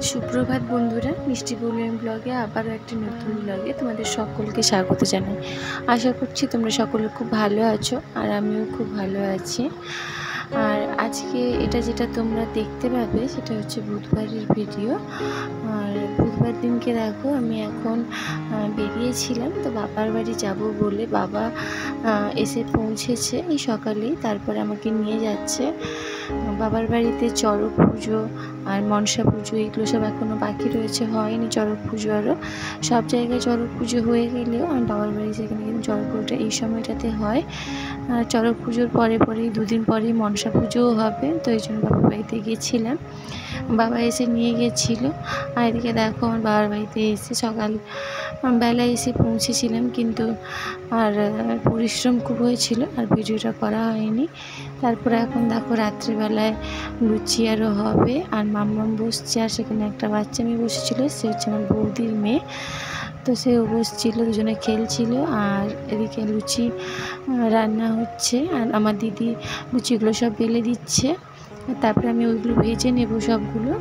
সুপ্রভাত বন্ধুরা, মিষ্টি বলুন ব্লগে আবারও একটি নতুন ব্লগে তোমাদের সকলকে স্বাগত জানাই। আশা করছি তোমরা সকলে খুব ভালো আছো আর আমিও খুব ভালো আছি। আর আজকে যেটা তোমরা দেখতে পাবে সেটা হচ্ছে বুধবারের ভিডিও। আর বুধবার দিনকে দেখো আমি এখন বেরিয়েছিলাম, তো বাবার বাড়ি যাব বলে বাবা এসে পৌঁছেছে এই সকালেই, তারপরে আমাকে নিয়ে যাচ্ছে। বাবার বাড়িতে চড়ক পুজো আর মনসা পুজো এগুলো সব এখনও বাকি রয়েছে, হয়নি চড়ক পুজো। আরও সব জায়গায় চড়ক পুজো হয়ে গেলেও আমার বাবার বাড়ি সেখানে কিন্তু চড়ক পুজোটা এই সময়টাতে হয়। আর চড়ক পুজোর পরেই দুদিন পরেই মনসা পুজোও হবে, তো এই জন্য বাবার বাড়িতে গিয়েছিলাম। বাবা এসে নিয়ে গিয়েছিলো। আর এদিকে দেখো আমার বাবার বাড়িতে এসে সকাল বেলায় এসে পৌঁছেছিলাম, কিন্তু আর পরিশ্রম খুব হয়েছিল আর ভিডিওটা করা হয়নি। তারপরে এখন দেখো রাত্রিবেলায় লুচি আরও হবে, আর মাম্মাম বসছে, আর সেখানে একটা বাচ্চা মেয়ে বসেছিল, সে হচ্ছে আমার বৌদির মেয়ে। তো সেও বসছিল, দুজনে খেলছিল। আর এদিকে লুচি রান্না হচ্ছে, আর আমার দিদি লুচিগুলো সব বেলে দিচ্ছে, তারপরে আমি ওইগুলো ভেজে নেব সবগুলো।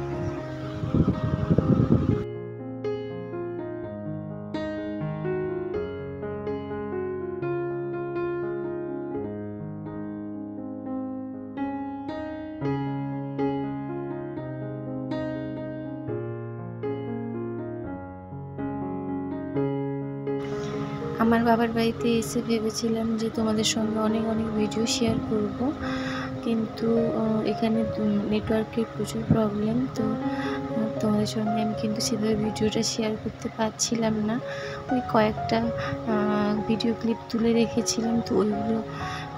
আমার বাবার বাড়িতে এসে ভেবেছিলাম যে তোমাদের সঙ্গে অনেক ভিডিও শেয়ার করব, কিন্তু এখানে নেটওয়ার্কের প্রচুর প্রবলেম, তো তোমাদের সঙ্গে আমি কিন্তু সেভাবে ভিডিওটা শেয়ার করতে পারছিলাম না। ওই কয়েকটা ভিডিও ক্লিপ তুলে রেখেছিলাম, তো ওইগুলো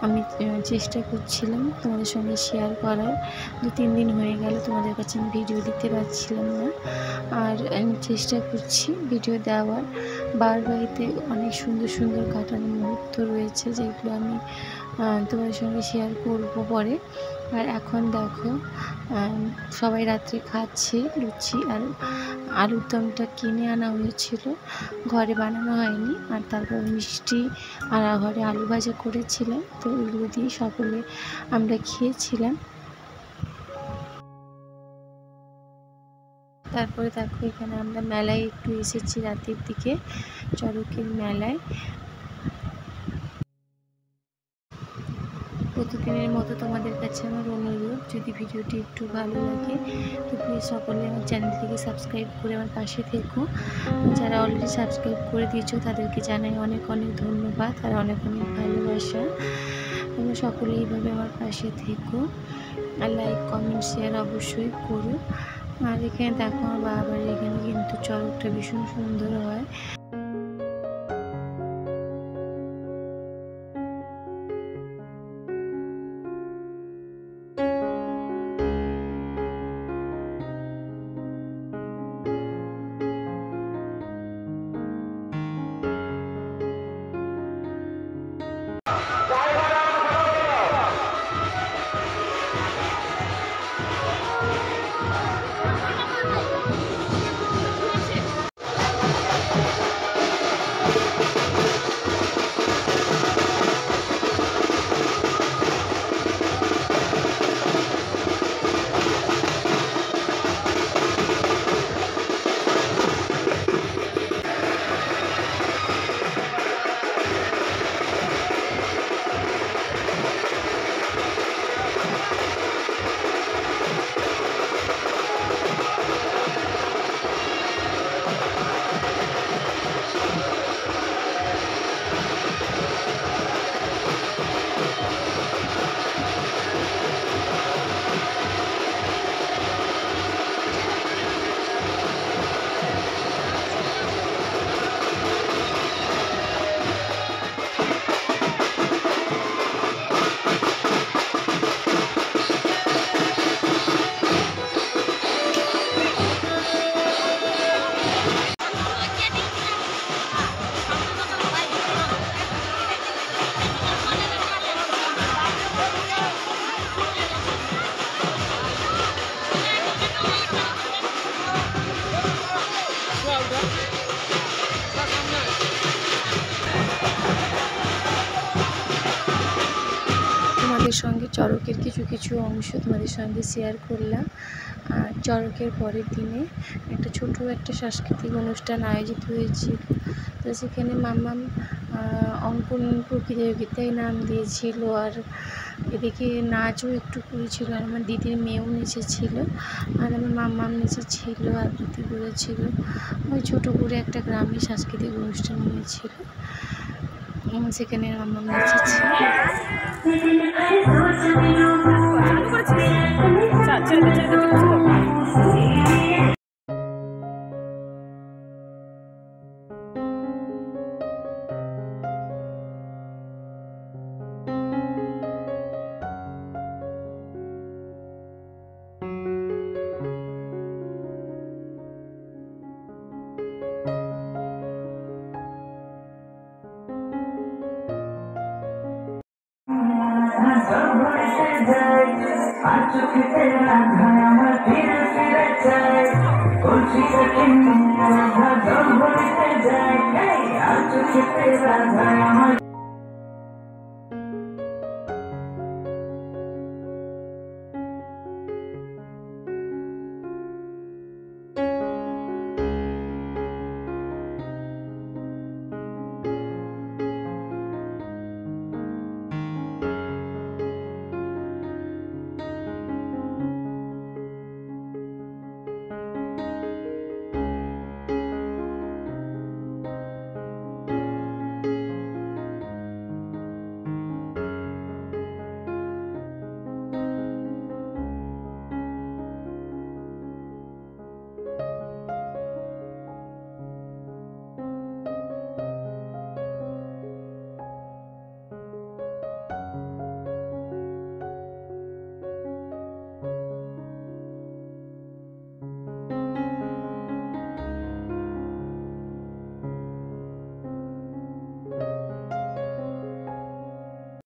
আমি চেষ্টা করছিলাম তোমাদের সঙ্গে শেয়ার করার। 2-3 দিন হয়ে গেল তোমাদের কাছে আমি ভিডিও দিতে পারছিলাম না, আর আমি চেষ্টা করছি ভিডিও দেওয়ার। বাবার বাড়িতে অনেক সুন্দর কাটানো মুহূর্ত রয়েছে, যেগুলো আমি তোমাদের সঙ্গে শেয়ার করব পরে। আর এখন দেখো সবাই রাত্রে খাচ্ছে লুচি, আর আলুর দমটা কিনে আনা হয়েছিল, ঘরে বানানো হয়নি। আর তারপর মিষ্টি আর ঘরে আলু ভাজা করেছিলাম, তো ওইগুলো দিয়ে সকলে আমরা খেয়েছিলাম। তারপরে দেখো এখানে আমরা মেলায় একটু এসেছি রাতের দিকে, চড়কের মেলায়। প্রতিদিনের মতো তোমাদের কাছে আমার অনুরোধ, যদি ভিডিওটি একটু ভালো লাগে তো প্লিজ সকলে আমার চ্যানেলটিকে সাবস্ক্রাইব করে আমার পাশে থেকো। যারা অলরেডি সাবস্ক্রাইব করে দিয়েছো তাদেরকে জানাই অনেক ধন্যবাদ আর অনেক ভালোবাসা। তোমরা সকলে এইভাবে আমার পাশে থেকো, আর লাইক কমেন্ট শেয়ার অবশ্যই করো। আর এখানে দেখো আমার বাবার বাড়ি, এখানে কিন্তু চড়কটা ভীষণ সুন্দর হয়। তোমাদের সঙ্গে চড়কের কিছু অংশ তোমাদের সঙ্গে শেয়ার করলাম। আর চড়কের পরের দিনে একটা সাংস্কৃতিক অনুষ্ঠান আয়োজিত হয়েছিল। তো সেখানে মাম্মাম অঙ্কন প্রতিযোগিতায় নাম দিয়েছিল, আর এদিকে নাচও একটু করেছিল, আর আমার দিদির মেয়েও নেচেছিল, আর আমার মাম্মাম নেচেছিল, আবৃত্তি করেছিল। ওই ছোটো করে একটা গ্রামে সাংস্কৃতিক অনুষ্ঠান হয়েছিল, সেখানে মাম্মাম নেচেছিল।